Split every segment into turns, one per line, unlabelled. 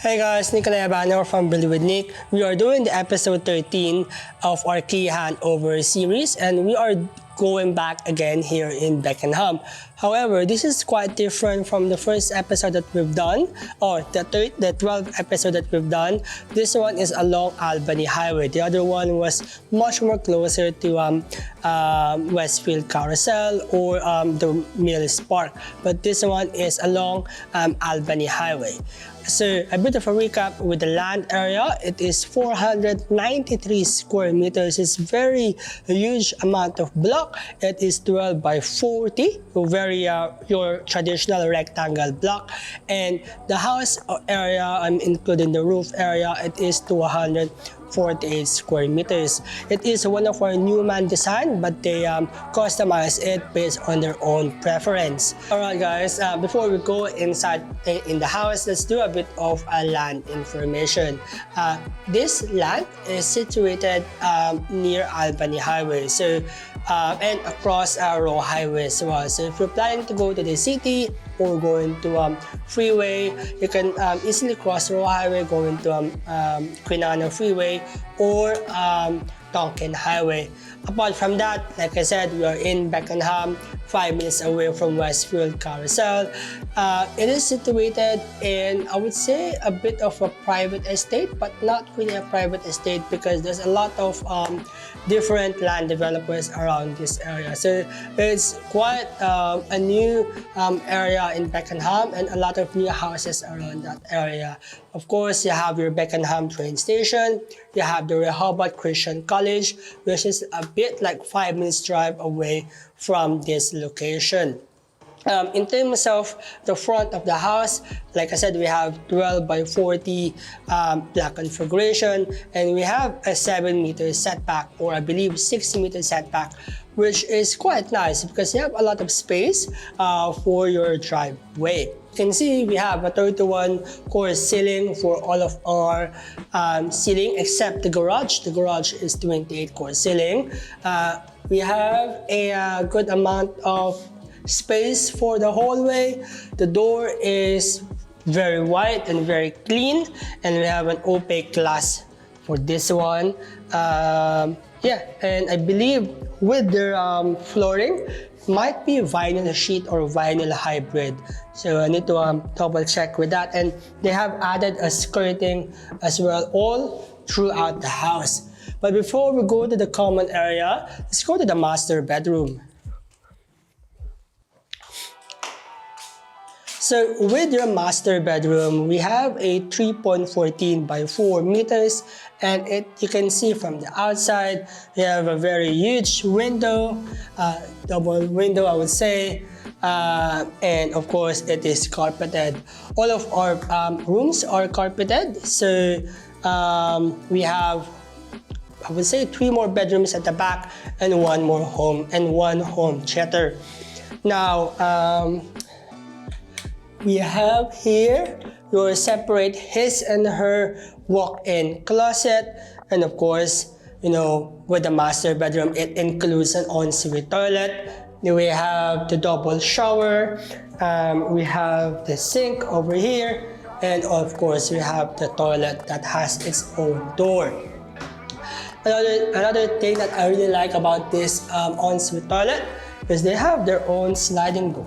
Hey guys, Nikolai Abano from Build with Nick. We are doing the episode 13 of our key handover series, and we are going back again here in Beckenham. However, this is quite different from the first episode that we've done, or the 12th episode that we've done. This one is along Albany Highway. The other one was much more closer to Westfield Carousel or the Mills Park. But this one is along Albany Highway. So a bit of a recap with the land area. It is 493 square meters. It's very huge amount of block. It is 12 by 40, so very your traditional rectangle block. And the house area, including the roof area, it is 248 square meters. It is one of our Newman design, but they customize it based on their own preference. Alright guys, before we go inside in the house, let's do a bit of land information. This land is situated near Albany Highway, so and across Roe Highway as well. So if you're planning to go to the city or going to freeway, you can easily cross Roe Highway going to Quinana Freeway or Tonkin Highway. Apart from that, like I said, we are in Beckenham, 5 minutes away from Westfield Carousel. It is situated in, I would say, a bit of a private estate, but not really a private estate because there's a lot of different land developers around this area. So it's quite a new area in Beckenham and a lot of new houses around that area. Of course, you have your Beckenham train station, you have the Rehoboth Christian College, which is a bit like 5 minutes drive away from this location. In terms of the front of the house, like I said, we have 12 by 40 block configuration, and we have a 7-meter setback, or I believe 6-meter setback, which is quite nice because you have a lot of space for your driveway. You can see we have a 31-core ceiling for all of our ceiling except the garage. The garage is 28-core ceiling. We have a good amount of space for the hallway. The door is very wide and very clean, and we have an opaque glass for this one. Yeah, and I believe with their flooring, might be vinyl sheet or vinyl hybrid. So I need to double check with that. And they have added a skirting as well all throughout the house. But before we go to the common area, let's go to the master bedroom. So with your master bedroom, we have a 3.14 by 4 meters, and you can see from the outside, we have a very huge window, double window I would say, and of course it is carpeted. All of our rooms are carpeted, so we have, I would say, 3 more bedrooms at the back and 1 more home and 1 home theater. Now, we have here your separate his and her walk-in closet, and of course, you know, with the master bedroom, it includes an ensuite toilet. We have the double shower, we have the sink over here, and of course, we have the toilet that has its own door. Another thing that I really like about this ensuite toilet is they have their own sliding door.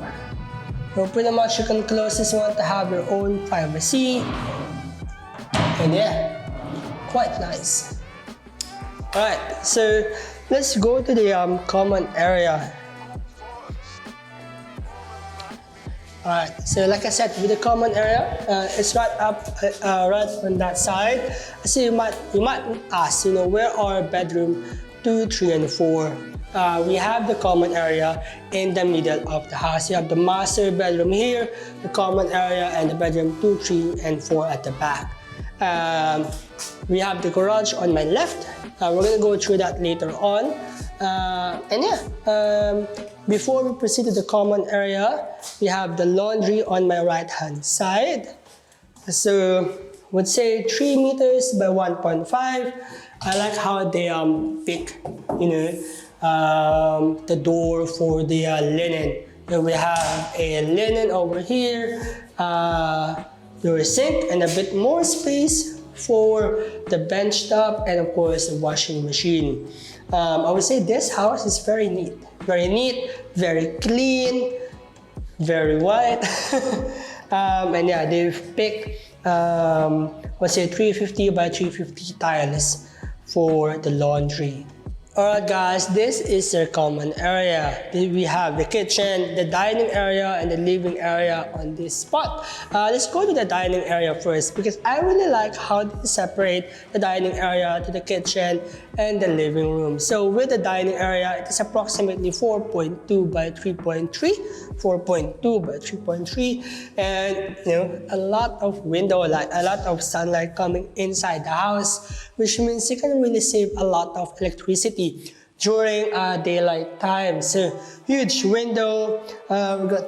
So pretty much you can close this one to have your own privacy. And yeah, quite nice. Alright, so let's go to the common area. Alright, so like I said, with the common area, it's right up, right on that side. So you might ask, you know, where are bedroom 2, 3, and 4? We have the common area in the middle of the house. You have the master bedroom here, the common area, and the bedroom 2, 3, and 4 at the back. We have the garage on my left. We're gonna go through that later on. And yeah, before we proceed to the common area, we have the laundry on my right-hand side. So, would say 3 meters by 1.5. I like how they pick, you know, the door for the linen. And we have a linen over here. your sink and a bit more space for the bench top and of course the washing machine. I would say this house is very neat, very clean, very white. And yeah, they've picked let's say 350 by 350 tiles for the laundry. Alright guys, this is their common area. We have the kitchen, the dining area, and the living area on this spot. Let's go to the dining area first because I really like how they separate the dining area to the kitchen and the living room. So with the dining area, it is approximately 4.2 by 3.3, 4.2 by 3.3, and a lot of window light, a lot of sunlight coming inside the house, which means you can really save a lot of electricity during daylight time. So huge window, we've got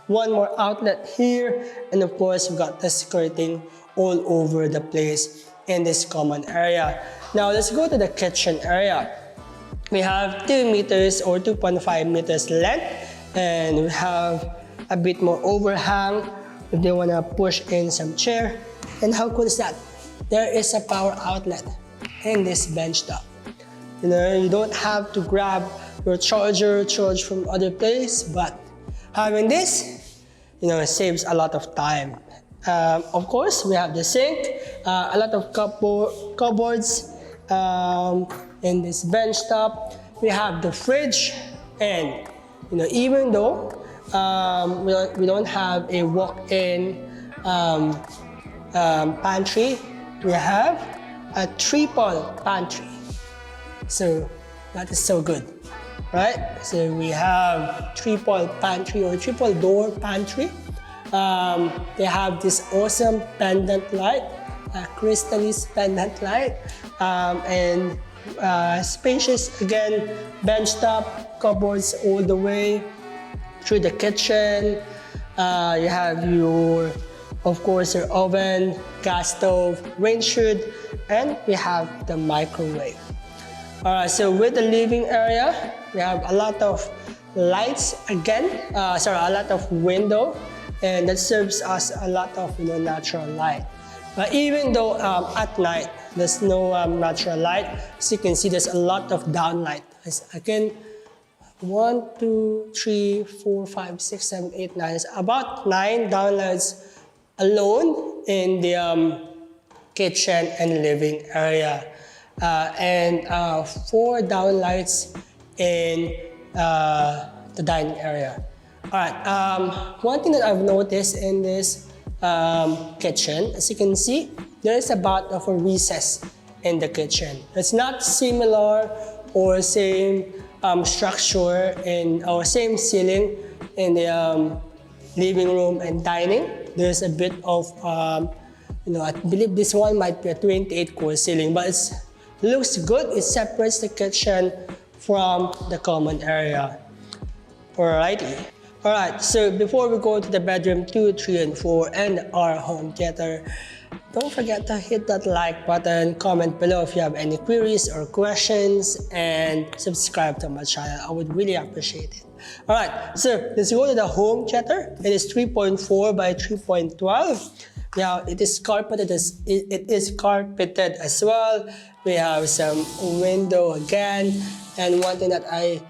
one more outlet here, and of course we've got the skirting all over the place in this common area. Now let's go to the kitchen area. We have 2 meters or 2.5 meters length, and we have a bit more overhang if they want to push in some chair. And how cool is that? There is a power outlet in this bench top. You don't have to grab your charge from other place, but having this, saves a lot of time. Of course, we have the sink, a lot of cupboards in this bench top. We have the fridge, and even though we don't have a walk-in pantry, we have a triple pantry. So that is so good, right? So we have triple pantry or triple door pantry. They have this awesome pendant light, crystalline pendant light, and spacious again, bench top, cupboards all the way through the kitchen. You have of course, your oven, gas stove, range hood, and we have the microwave. Alright, so with the living area, we have a lot of lights again, a lot of window, and that serves us a lot of natural light. Even though at night there's no natural light, as you can see, there's a lot of downlight. Again, 1, 2, 3, 4, 5, 6, 7, 8, 9. It's about 9 downlights alone in the kitchen and living area, and 4 downlights in the dining area. Alright, one thing that I've noticed in this kitchen, as you can see, there is about of a recess in the kitchen. It's not similar or same structure or same ceiling in the living room and dining. There's a bit of, I believe this one might be a 28-core ceiling, but it looks good. It separates the kitchen from the common area. Alrighty. Alright, so before we go to the bedroom 2, 3, and 4 and our home theater, don't forget to hit that like button, comment below if you have any queries or questions, and subscribe to my channel. I would really appreciate it. Alright, so let's go to the home theater. It is 3.4 by 3.12. Now, it is carpeted as well. We have some window again, and one thing that I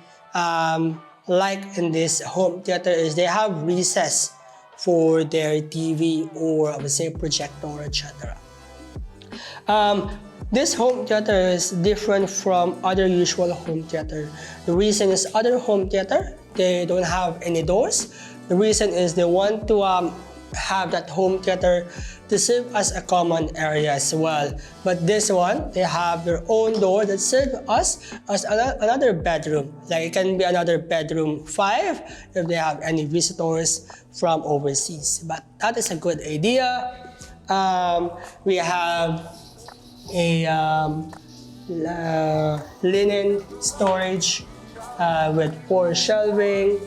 like in this home theater is they have recess for their TV or I would say projector, etc. This home theater is different from other usual home theater. The reason is other home theater, they don't have any doors. The reason is they want to have that home theater to serve as a common area as well. But this one, they have their own door that serve us as another bedroom. Like it can be another bedroom 5 if they have any visitors from overseas. But that is a good idea. We have a linen storage with 4 shelving,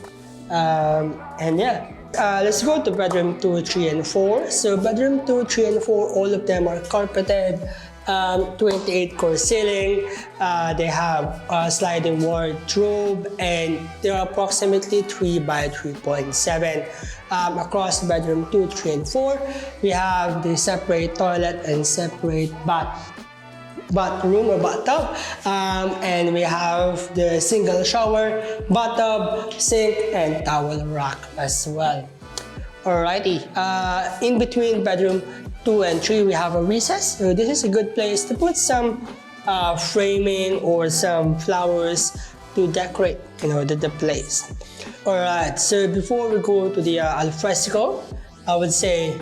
and yeah, Let's go to bedroom 2, 3, and 4. So bedroom 2, 3, and 4, all of them are carpeted, 28-core ceiling. They have a sliding wardrobe, and they are approximately 3 by 3.7. Across bedroom 2, 3, and 4, we have the separate toilet and separate bathroom or bathtub, and we have the single shower, bathtub, sink, and towel rack as well. Alrighty, in between bedroom 2 and 3, we have a recess. So this is a good place to put some framing or some flowers to decorate, the place. Alright, so before we go to the alfresco, I would say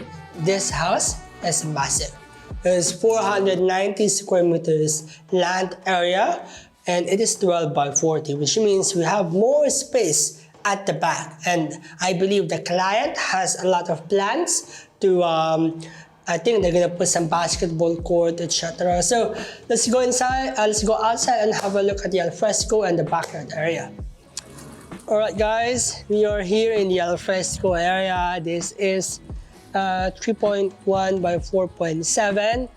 this house is massive. There's 490 square meters land area, and it is 12 by 40, which means we have more space at the back. And I believe the client has a lot of plans to, I think they're gonna put some basketball court, etc. So let's go inside, let's go outside and have a look at the alfresco and the backyard area. Alright guys, we are here in the alfresco area. This is 3.1 by 4.7.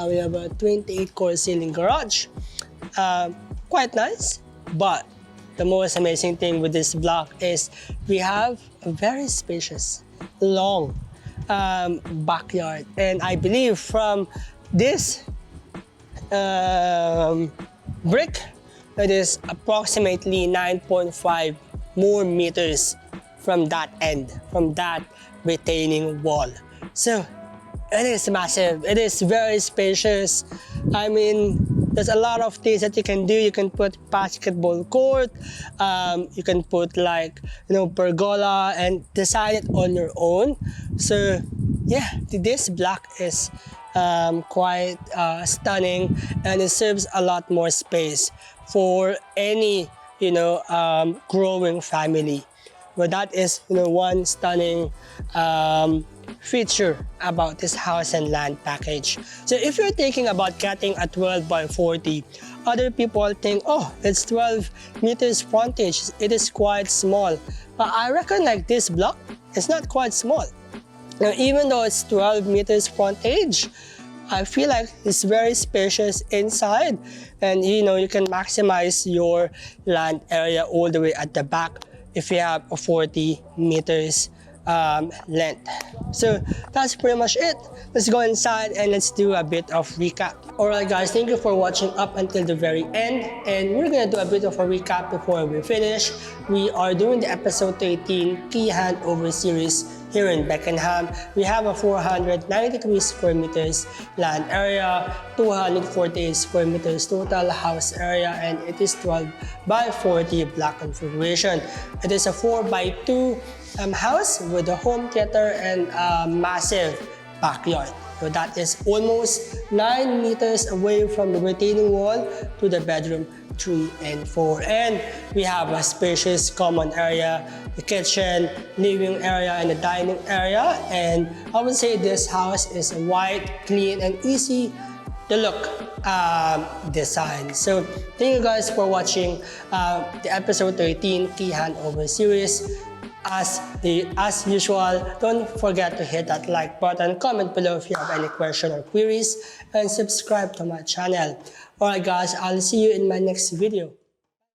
We have a 28-core ceiling garage. Quite nice, but the most amazing thing with this block is we have a very spacious, long backyard. And I believe from this brick, it is approximately 9.5 more meters from that end, from that retaining wall. So it is massive. It is very spacious. I mean, there's a lot of things that you can do. You can put basketball court. You can put pergola and design it on your own. So yeah, this block is quite stunning, and it serves a lot more space for any growing family. But that is one stunning feature about this house and land package. So if you're thinking about getting a 12 by 40, other people think, oh, it's 12 meters frontage, it is quite small. But I reckon this block is not quite small. Now, even though it's 12 meters frontage, I feel like it's very spacious inside, and you can maximize your land area all the way at the back if you have a 40 meters length. So that's pretty much it. Let's go inside and let's do a bit of recap. Alright guys, thank you for watching up until the very end, and we're gonna do a bit of a recap before we finish. We are doing the episode 13 key handover series here in Beckenham. We have a 493 square meters land area, 248 square meters total house area, and it is 12 by 40 block configuration. It is a 4 by 2 house with a home theater and a massive backyard. So that is almost 9 meters away from the retaining wall to the bedroom 3 and 4. And we have a spacious common area, the kitchen, living area, and the dining area. And I would say this house is a white, clean, and easy to look design. So thank you guys for watching the episode 13 key handover series. As usual, don't forget to hit that like button, comment below if you have any question or queries, and subscribe to my channel. Alright guys, I'll see you in my next video.